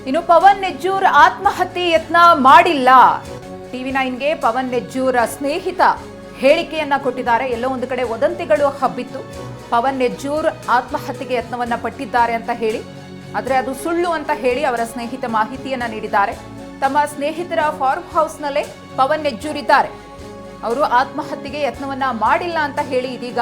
ಇನ್ನು ಪವನ್ ನೆಜ್ಜೂರ್ ಆತ್ಮಹತ್ಯೆ ಯತ್ನ ಮಾಡಿಲ್ಲ. TV9ಗೆ ಪವನ್ ನೆಜ್ಜೂರ್ ಸ್ನೇಹಿತ ಹೇಳಿಕೆಯನ್ನ ಕೊಟ್ಟಿದ್ದಾರೆ. ಎಲ್ಲೋ ಒಂದು ಕಡೆ ವದಂತಿಗಳು ಹಬ್ಬಿತ್ತು. ಪವನ್ ನೆಜ್ಜೂರ್ ಆತ್ಮಹತ್ಯೆಗೆ ಯತ್ನವನ್ನ ಪಟ್ಟಿದ್ದಾರೆ ಅಂತ ಹೇಳಿ, ಆದರೆ ಅದು ಸುಳ್ಳು ಅಂತ ಹೇಳಿ ಅವರ ಸ್ನೇಹಿತ ಮಾಹಿತಿಯನ್ನ ನೀಡಿದ್ದಾರೆ. ತಮ್ಮ ಸ್ನೇಹಿತರ ಫಾರ್ಮ್ ಹೌಸ್ನಲ್ಲೇ ಪವನ್ ನೆಜ್ಜೂರ್ ಇದ್ದಾರೆ. ಅವರು ಆತ್ಮಹತ್ಯೆಗೆ ಯತ್ನವನ್ನ ಮಾಡಿಲ್ಲ ಅಂತ ಹೇಳಿ ಇದೀಗ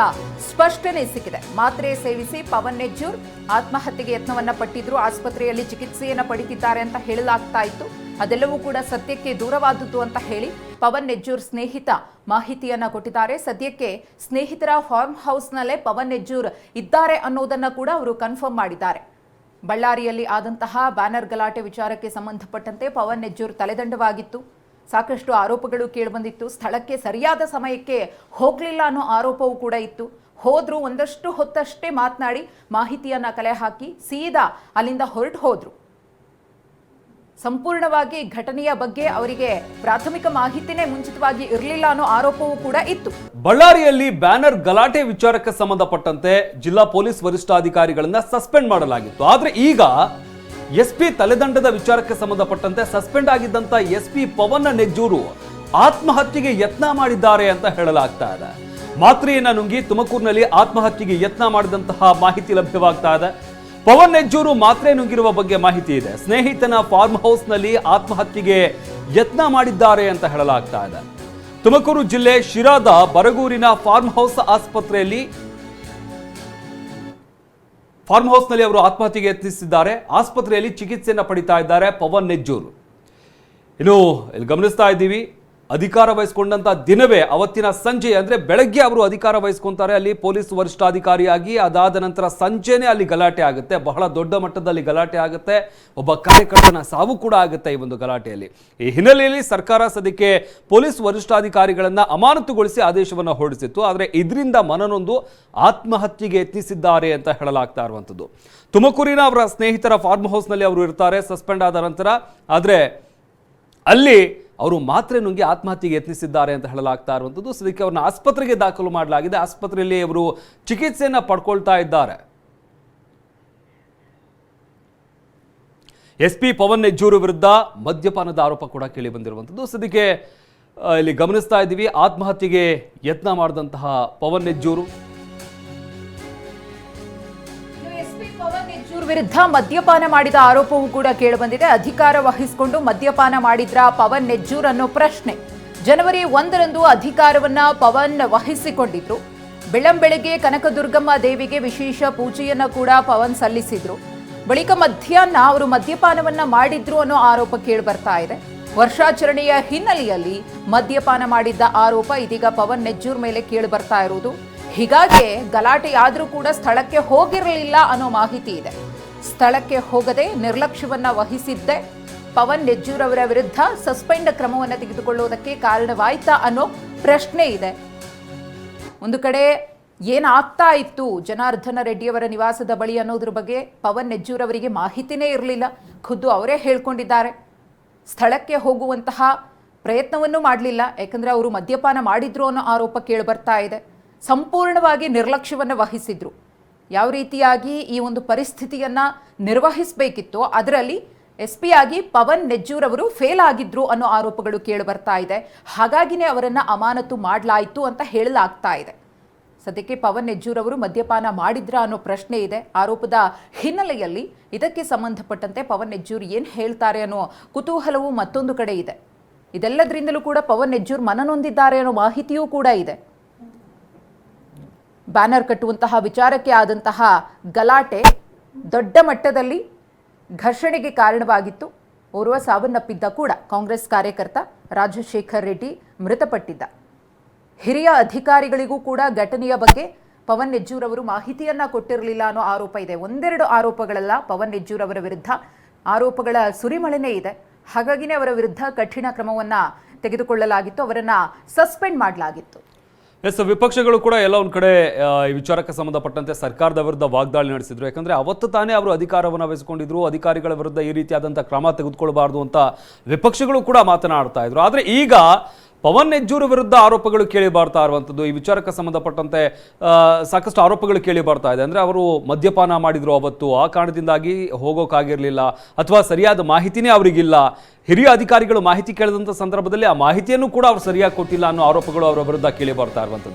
ಸ್ಪಷ್ಟನೆ ಸಿಕ್ಕಿದೆ. ಮಾತ್ರೆ ಸೇವಿಸಿ ಪವನ್ ನೆಜ್ಜೂರ್ ಆತ್ಮಹತ್ಯೆಗೆ ಯತ್ನವನ್ನ ಪಟ್ಟಿದ್ರು. ಆಸ್ಪತ್ರೆಯಲ್ಲಿ ಚಿಕಿತ್ಸೆಯನ್ನ ಪಡಿತಿದ್ದಾರೆ ಅಂತ ಹೇಳಲಾಗ್ತಾ ಇತ್ತು. ಅದೆಲ್ಲವೂ ಕೂಡ ಸತ್ಯಕ್ಕೆ ದೂರವಾದದ್ದು ಅಂತ ಹೇಳಿ ಪವನ್ ನೆಜ್ಜೂರ್ ಸ್ನೇಹಿತ ಮಾಹಿತಿಯನ್ನ ಕೊಟ್ಟಿದ್ದಾರೆ. ಸದ್ಯಕ್ಕೆ ಸ್ನೇಹಿತರ ಫಾರ್ಮ್ ಹೌಸ್ನಲ್ಲೇ ಪವನ್ ನೆಜ್ಜೂರ್ ಇದ್ದಾರೆ ಅನ್ನೋದನ್ನ ಕೂಡ ಅವರು ಕನ್ಫರ್ಮ್ ಮಾಡಿದ್ದಾರೆ. ಬಳ್ಳಾರಿಯಲ್ಲಿ ಆದಂತಹ ಬ್ಯಾನರ್ ಗಲಾಟೆ ವಿಚಾರಕ್ಕೆ ಸಂಬಂಧಪಟ್ಟಂತೆ ಪವನ್ ನೆಜ್ಜೂರ್ ತಲೆದಂಡವಾಗಿತ್ತು. ಸಾಕಷ್ಟು ಆರೋಪಗಳು ಕೇಳಿಬಂದಿತ್ತು. ಸ್ಥಳಕ್ಕೆ ಸರಿಯಾದ ಸಮಯಕ್ಕೆ ಹೋಗಲಿಲ್ಲ ಅನ್ನೋ ಆರೋಪವೂ ಕೂಡ ಇತ್ತು. ಹೋದ್ರು, ಒಂದಷ್ಟು ಹೊತ್ತಷ್ಟೇ ಮಾತನಾಡಿ ಮಾಹಿತಿಯನ್ನ ಕಲೆ ಹಾಕಿ ಸೀದಾ ಅಲ್ಲಿಂದ ಹೊರಟು ಹೋದ್ರು. ಸಂಪೂರ್ಣವಾಗಿ ಘಟನೆಯ ಬಗ್ಗೆ ಅವರಿಗೆ ಪ್ರಾಥಮಿಕ ಮಾಹಿತಿನೇ ಮುಂಚಿತವಾಗಿ ಇರಲಿಲ್ಲ ಅನ್ನೋ ಆರೋಪವೂ ಕೂಡ ಇತ್ತು. ಬಳ್ಳಾರಿಯಲ್ಲಿ ಬ್ಯಾನರ್ ಗಲಾಟೆ ವಿಚಾರಕ್ಕೆ ಸಂಬಂಧಪಟ್ಟಂತೆ ಜಿಲ್ಲಾ ಪೊಲೀಸ್ ವರಿಷ್ಠಾಧಿಕಾರಿಗಳನ್ನ ಸಸ್ಪೆಂಡ್ ಮಾಡಲಾಗಿತ್ತು. ಆದ್ರೆ ಈಗ ಎಸ್ಪಿ ತಲೆದಂಡದ ವಿಚಾರಕ್ಕೆ ಸಂಬಂಧಪಟ್ಟಂತೆ ಸಸ್ಪೆಂಡ್ ಆಗಿದ್ದಂತ ಎಸ್ಪಿ ಪವನ್ ನೆಜ್ಜೂರು ಆತ್ಮಹತ್ಯೆಗೆ ಯತ್ನ ಮಾಡಿದ್ದಾರೆ ಅಂತ ಹೇಳಲಾಗ್ತಾ ಇದೆ. ಮಾತ್ರೆಯನ್ನ ನುಂಗಿ ತುಮಕೂರಿನಲ್ಲಿ ಆತ್ಮಹತ್ಯೆಗೆ ಯತ್ನ ಮಾಡಿದಂತಹ ಮಾಹಿತಿ ಲಭ್ಯವಾಗ್ತಾ ಇದೆ. ಪವನ್ ನೆಜ್ಜೂರು ಮಾತ್ರೆ ನುಂಗಿರುವ ಬಗ್ಗೆ ಮಾಹಿತಿ ಇದೆ. ಸ್ನೇಹಿತನ ಫಾರ್ಮ್ ಹೌಸ್ ನಲ್ಲಿ ಆತ್ಮಹತ್ಯೆಗೆ ಯತ್ನ ಮಾಡಿದ್ದಾರೆ ಅಂತ ಹೇಳಲಾಗ್ತಾ ಇದೆ. ತುಮಕೂರು ಜಿಲ್ಲೆ ಶಿರಾದ ಬರಗೂರಿನ ಫಾರ್ಮ್ ಹೌಸ್ನಲ್ಲಿ ಅವರು ಆತ್ಮಹತ್ಯೆಗೆ ಯತ್ನಿಸಿದ್ದಾರೆ. ಆಸ್ಪತ್ರೆಯಲ್ಲಿ ಚಿಕಿತ್ಸೆಯನ್ನು ಪಡಿತಾ ಇದ್ದಾರೆ ಪವನ್ ನೆಜ್ಜೂರು. ಇನ್ನು ಇಲ್ಲಿ ಗಮನಿಸ್ತಾ ಇದ್ದೀವಿ, ಅಧಿಕಾರ ವಹಿಸಿಕೊಂಡಂತ ದಿನವೇ ಅವತ್ತಿನ ಸಂಜೆ ಅಂದ್ರೆ ಬೆಳಗ್ಗೆ ಅವರು ಅಧಿಕಾರ ವಹಿಸ್ಕೊಂತಾರೆ ಅಲ್ಲಿ ಪೊಲೀಸ್ ವರಿಷ್ಠಾಧಿಕಾರಿಯಾಗಿ. ಅದಾದ ನಂತರ ಸಂಜೆನೆ ಅಲ್ಲಿ ಗಲಾಟೆ ಆಗುತ್ತೆ, ಬಹಳ ದೊಡ್ಡ ಮಟ್ಟದಲ್ಲಿ ಗಲಾಟೆ ಆಗುತ್ತೆ. ಒಬ್ಬ ಕಾರ್ಯಕರ್ತನ ಸಾವು ಕೂಡ ಆಗುತ್ತೆ ಈ ಒಂದು ಗಲಾಟೆಯಲ್ಲಿ. ಈ ಹಿನ್ನೆಲೆಯಲ್ಲಿ ಸರ್ಕಾರ ಸದ್ಯಕ್ಕೆ ಪೊಲೀಸ್ ವರಿಷ್ಠಾಧಿಕಾರಿಗಳನ್ನ ಅಮಾನತುಗೊಳಿಸಿ ಆದೇಶವನ್ನು ಹೊರಡಿಸಿತ್ತು. ಆದರೆ ಇದರಿಂದ ಮನನೊಂದು ಆತ್ಮಹತ್ಯೆಗೆ ಯತ್ನಿಸಿದ್ದಾರೆ ಅಂತ ಹೇಳಲಾಗ್ತಾ ಇರುವಂಥದ್ದು. ತುಮಕೂರಿನ ಅವರ ಸ್ನೇಹಿತರ ಫಾರ್ಮ್ ಹೌಸ್ನಲ್ಲಿ ಅವರು ಇರ್ತಾರೆ ಸಸ್ಪೆಂಡ್ ಆದ ನಂತರ. ಆದರೆ ಅಲ್ಲಿ ಅವರು ಮಾತ್ರೆ ನುಂಗಿ ಆತ್ಮಹತ್ಯೆಗೆ ಯತ್ನಿಸಿದ್ದಾರೆ ಅಂತ ಹೇಳಲಾಗ್ತಾ ಇರುವಂಥದ್ದು. ಸದ್ಯಕ್ಕೆ ಅವ್ರನ್ನ ಆಸ್ಪತ್ರೆಗೆ ದಾಖಲು ಮಾಡಲಾಗಿದೆ. ಆಸ್ಪತ್ರೆಯಲ್ಲಿ ಅವರು ಚಿಕಿತ್ಸೆಯನ್ನು ಪಡ್ಕೊಳ್ತಾ ಇದ್ದಾರೆ. ಎಸ್ಪಿ ಪವನ್ ನೆಜ್ಜೂರು ವಿರುದ್ಧ ಮದ್ಯಪಾನದ ಆರೋಪ ಕೂಡ ಕೇಳಿ ಬಂದಿರುವಂಥದ್ದು. ಸದ್ಯಕ್ಕೆ ಇಲ್ಲಿ ಗಮನಿಸ್ತಾ ಇದ್ದೀವಿ, ಆತ್ಮಹತ್ಯೆಗೆ ಯತ್ನ ಮಾಡಿದಂತಹ ಪವನ್ ನೆಜ್ಜೂರು ವಿರುದ್ಧ ಮದ್ಯಪಾನ ಮಾಡಿದ ಆರೋಪವೂ ಕೂಡ ಕೇಳಿಬಂದಿದೆ. ಅಧಿಕಾರ ವಹಿಸಿಕೊಂಡು ಮದ್ಯಪಾನ ಮಾಡಿದ್ರ ಪವನ್ ನೆಜ್ಜೂರ್ ಅನ್ನೋ ಪ್ರಶ್ನೆ. ಜನವರಿ 1ರಂದು ಅಧಿಕಾರವನ್ನ ಪವನ್ ವಹಿಸಿಕೊಂಡಿದ್ರು. ಬೆಳ್ಳಂಬೆಳಗ್ಗೆ ಕನಕದುರ್ಗಮ್ಮ ದೇವಿಗೆ ವಿಶೇಷ ಪೂಜೆಯನ್ನ ಕೂಡ ಪವನ್ ಸಲ್ಲಿಸಿದ್ರು. ಬಳಿಕ ಮಧ್ಯಾಹ್ನ ಅವರು ಮದ್ಯಪಾನವನ್ನ ಮಾಡಿದ್ರು ಅನ್ನೋ ಆರೋಪ ಕೇಳಿ ಬರ್ತಾ ಇದೆ. ವರ್ಷಾಚರಣೆಯ ಹಿನ್ನೆಲೆಯಲ್ಲಿ ಮದ್ಯಪಾನ ಮಾಡಿದ್ದ ಆರೋಪ ಇದೀಗ ಪವನ್ ನೆಜ್ಜೂರ್ ಮೇಲೆ ಕೇಳಿ ಬರ್ತಾ ಇರುವುದು. ಹೀಗಾಗಿ ಗಲಾಟೆ ಆದ್ರೂ ಕೂಡ ಸ್ಥಳಕ್ಕೆ ಹೋಗಿರಲಿಲ್ಲ ಅನ್ನೋ ಮಾಹಿತಿ ಇದೆ. ಸ್ಥಳಕ್ಕೆ ಹೋಗದೆ ನಿರ್ಲಕ್ಷ್ಯವನ್ನ ವಹಿಸಿದ್ದೆ ಪವನ್ ನೆಜ್ಜೂರ್ ಅವರ ವಿರುದ್ಧ ಸಸ್ಪೆಂಡ್ ಕ್ರಮವನ್ನು ತೆಗೆದುಕೊಳ್ಳುವುದಕ್ಕೆ ಕಾರಣವಾಯ್ತಾ ಅನ್ನೋ ಪ್ರಶ್ನೆ ಇದೆ. ಒಂದು ಕಡೆ ಏನಾಗ್ತಾ ಇತ್ತು ಜನಾರ್ದನ ರೆಡ್ಡಿಯವರ ನಿವಾಸದ ಬಳಿ ಅನ್ನೋದ್ರ ಬಗ್ಗೆ ಪವನ್ ನೆಜ್ಜೂರ್ ಅವರಿಗೆ ಮಾಹಿತಿನೇ ಇರಲಿಲ್ಲ. ಖುದ್ದು ಅವರೇ ಹೇಳ್ಕೊಂಡಿದ್ದಾರೆ. ಸ್ಥಳಕ್ಕೆ ಹೋಗುವಂತಹ ಪ್ರಯತ್ನವನ್ನೂ ಮಾಡಲಿಲ್ಲ, ಯಾಕಂದ್ರೆ ಅವರು ಮದ್ಯಪಾನ ಮಾಡಿದ್ರು ಅನ್ನೋ ಆರೋಪ ಕೇಳಿ ಬರ್ತಾ ಇದೆ. ಸಂಪೂರ್ಣವಾಗಿ ನಿರ್ಲಕ್ಷ್ಯವನ್ನು ವಹಿಸಿದ್ರು. ಯಾವ ರೀತಿಯಾಗಿ ಈ ಒಂದು ಪರಿಸ್ಥಿತಿಯನ್ನ ನಿರ್ವಹಿಸಬೇಕಿತ್ತು ಅದರಲ್ಲಿ SP ಆಗಿ ಪವನ್ ನೆಜ್ಜೂರ್ ಅವರು ಫೇಲ್ ಆಗಿದ್ರು ಅನ್ನೋ ಆರೋಪಗಳು ಕೇಳಿ ಬರ್ತಾ ಇದೆ. ಹಾಗಾಗಿನೇ ಅವರನ್ನ ಅಮಾನತು ಮಾಡಲಾಯಿತು ಅಂತ ಹೇಳಲಾಗ್ತಾ ಇದೆ. ಸದ್ಯಕ್ಕೆ ಪವನ್ ನೆಜ್ಜೂರ್ ಅವರು ಮದ್ಯಪಾನ ಮಾಡಿದ್ರ ಅನ್ನೋ ಪ್ರಶ್ನೆ ಇದೆ. ಆರೋಪದ ಹಿನ್ನೆಲೆಯಲ್ಲಿ ಇದಕ್ಕೆ ಸಂಬಂಧಪಟ್ಟಂತೆ ಪವನ್ ನೆಜ್ಜೂರ್ ಏನ್ ಹೇಳ್ತಾರೆ ಅನ್ನೋ ಕುತೂಹಲವು ಮತ್ತೊಂದು ಕಡೆ ಇದೆ. ಇದೆಲ್ಲದರಿಂದಲೂ ಕೂಡ ಪವನ್ ನೆಜ್ಜೂರ್ ಮನನೊಂದಿದ್ದಾರೆ ಅನ್ನೋ ಮಾಹಿತಿಯೂ ಕೂಡ ಇದೆ. ಬ್ಯಾನರ್ ಕಟ್ಟುವಂತಹ ವಿಚಾರಕ್ಕೆ ಆದಂತಹ ಗಲಾಟೆ ದೊಡ್ಡ ಮಟ್ಟದಲ್ಲಿ ಘರ್ಷಣೆಗೆ ಕಾರಣವಾಗಿತ್ತು. ಓರ್ವ ಸಾವನ್ನಪ್ಪಿದ್ದ ಕೂಡ ಕಾಂಗ್ರೆಸ್ ಕಾರ್ಯಕರ್ತ ರಾಜಶೇಖರ್ ರೆಡ್ಡಿ ಮೃತಪಟ್ಟಿದ್ದ. ಹಿರಿಯ ಅಧಿಕಾರಿಗಳಿಗೂ ಕೂಡ ಘಟನೆಯ ಬಗ್ಗೆ ಪವನ್ ನೆಜ್ಜೂರ್ ಅವರು ಮಾಹಿತಿಯನ್ನ ಕೊಟ್ಟಿರಲಿಲ್ಲ ಅನ್ನೋ ಆರೋಪ ಇದೆ. ಒಂದೆರಡು ಆರೋಪಗಳಲ್ಲ, ಪವನ್ ನೆಜ್ಜೂರ್ ಅವರ ವಿರುದ್ಧ ಆರೋಪಗಳ ಸುರಿಮಳೆನೇ ಇದೆ. ಹಾಗಾಗಿನೇ ಅವರ ವಿರುದ್ಧ ಕಠಿಣ ಕ್ರಮವನ್ನ ತೆಗೆದುಕೊಳ್ಳಲಾಗಿತ್ತು, ಅವರನ್ನ ಸಸ್ಪೆಂಡ್ ಮಾಡಲಾಗಿತ್ತು. ಎಸ್, ವಿಪಕ್ಷಗಳು ಕೂಡ ಎಲ್ಲ ಒಂದು ಕಡೆ ಈ ವಿಚಾರಕ್ಕೆ ಸಂಬಂಧಪಟ್ಟಂತೆ ಸರ್ಕಾರದ ವಿರುದ್ಧ ವಾಗ್ದಾಳಿ ನಡೆಸಿದ್ರು. ಯಾಕಂದ್ರೆ ಅವತ್ತು ತಾನೇ ಅವರು ಅಧಿಕಾರವನ್ನು ವಹಿಸಿಕೊಂಡಿದ್ರು, ಅಧಿಕಾರಿಗಳ ವಿರುದ್ಧ ಈ ರೀತಿಯಾದಂಥ ಕ್ರಮ ತೆಗೆದುಕೊಳ್ಬಾರ್ದು ಅಂತ ವಿಪಕ್ಷಗಳು ಕೂಡ ಮಾತನಾಡ್ತಾ ಇದ್ರು. ಆದರೆ ಈಗ ಪವನ್ ನೆಜ್ಜೂರ್ ವಿರುದ್ಧ ಆರೋಪಗಳು ಕೇಳಿ ಬರ್ತಾ ಇರುವಂಥದ್ದು. ಈ ವಿಚಾರಕ್ಕೆ ಸಂಬಂಧಪಟ್ಟಂತೆ ಸಾಕಷ್ಟು ಆರೋಪಗಳು ಕೇಳಿ ಬರ್ತಾ ಇದೆ. ಅಂದರೆ ಅವರು ಮದ್ಯಪಾನ ಮಾಡಿದ್ರು ಅವತ್ತು, ಆ ಕಾರಣದಿಂದಾಗಿ ಹೋಗೋಕ್ಕಾಗಿರಲಿಲ್ಲ, ಅಥವಾ ಸರಿಯಾದ ಮಾಹಿತಿನೇ ಅವರಿಗಿಲ್ಲ. ಹಿರಿಯ ಅಧಿಕಾರಿಗಳು ಮಾಹಿತಿ ಕೇಳಿದಂಥ ಸಂದರ್ಭದಲ್ಲಿ ಆ ಮಾಹಿತಿಯನ್ನು ಕೂಡ ಅವ್ರು ಸರಿಯಾಗಿ ಕೊಟ್ಟಿಲ್ಲ ಅನ್ನೋ ಆರೋಪಗಳು ಅವರ ವಿರುದ್ಧ ಕೇಳಿ ಬರ್ತಾ ಇರುವಂಥದ್ದು.